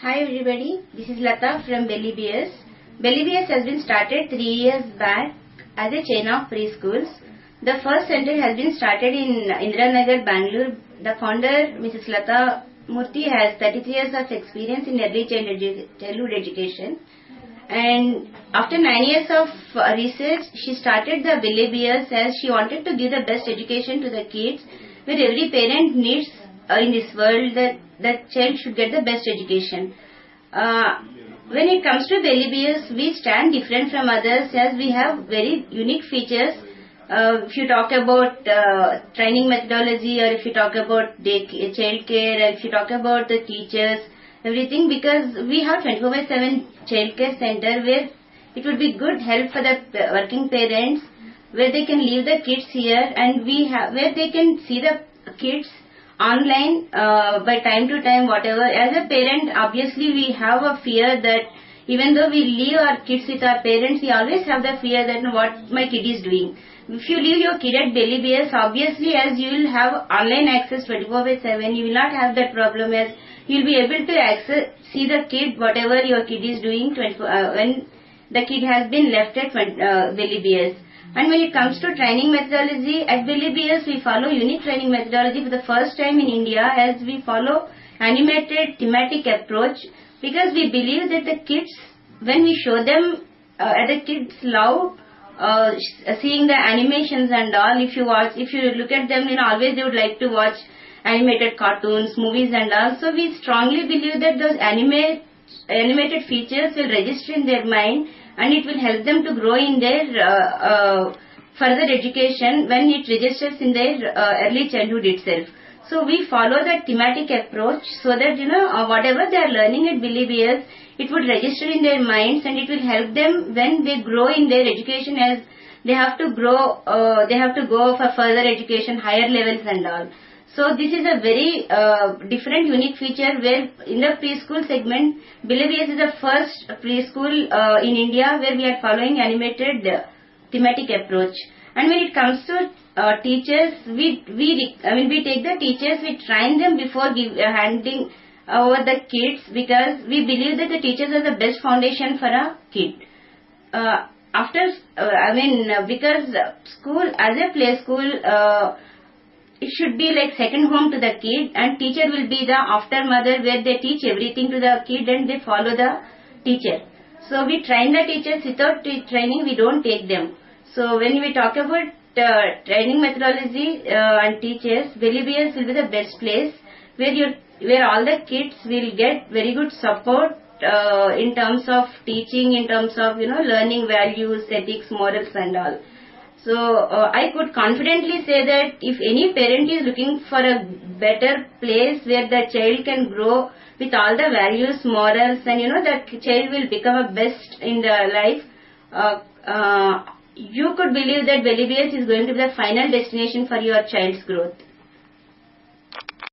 Hi everybody, this is Lata from Belly BS. Belly BS has been started 3 years back as a chain of preschools. The first center has been started in Indiranagar, Bangalore. The founder, Mrs. Lata Murthy, has 33 years of experience in early childhood education. And after 9 years of research, she started the Belly BS as she wanted to give the best education to the kids, where every parent needs in this world that the child should get the best education. When it comes to Belly BS, we stand different from others as we have very unique features. If you talk about training methodology, or if you talk about child care, or if you talk about the teachers, everything, because we have 24/7 child care center where it would be good help for the working parents, where they can leave the kids here, and we have where they can see the kids online by time to time, whatever. As a parent, obviously we have a fear that even though we leave our kids with our parents, we always have the fear that what my kid is doing. If you leave your kid at Belly BS, obviously as you will have online access 24/7, you will not have that problem, as you will be able to see the kid, whatever your kid is doing when the kid has been left at Belly BS. And when it comes to training methodology, at Belly BS we follow unique training methodology for the first time in India, as we follow animated thematic approach, because we believe that the kids, when we show them, the kids love seeing the animations and all. If you look at them, always they would like to watch animated cartoons, movies and all. So we strongly believe that those animated features will register in their mind, and it will help them to grow in their further education when it registers in their early childhood itself. So we follow that thematic approach so that whatever they are learning at Belly BS, it would register in their minds, and it will help them when they grow in their education, as they have to grow, they have to go for further education, higher levels and all. So this is a very different, unique feature, where in the preschool segment, Belly BS is the first preschool in India where we are following animated thematic approach. And when it comes to teachers, we take the teachers, we train them before handing over the kids, because we believe that the teachers are the best foundation for a kid. Because school, as a play school, it should be like second home to the kid, and teacher will be the after mother, where they teach everything to the kid and they follow the teacher. So we train the teachers. Without training, we don't take them. So when we talk about training methodology and teachers, Belly BS will be the best place where all the kids will get very good support in terms of teaching, in terms of learning values, ethics, morals and all. So I could confidently say that if any parent is looking for a better place where the child can grow with all the values, morals, and that child will become a best in their life, you could believe that Belly BS is going to be the final destination for your child's growth.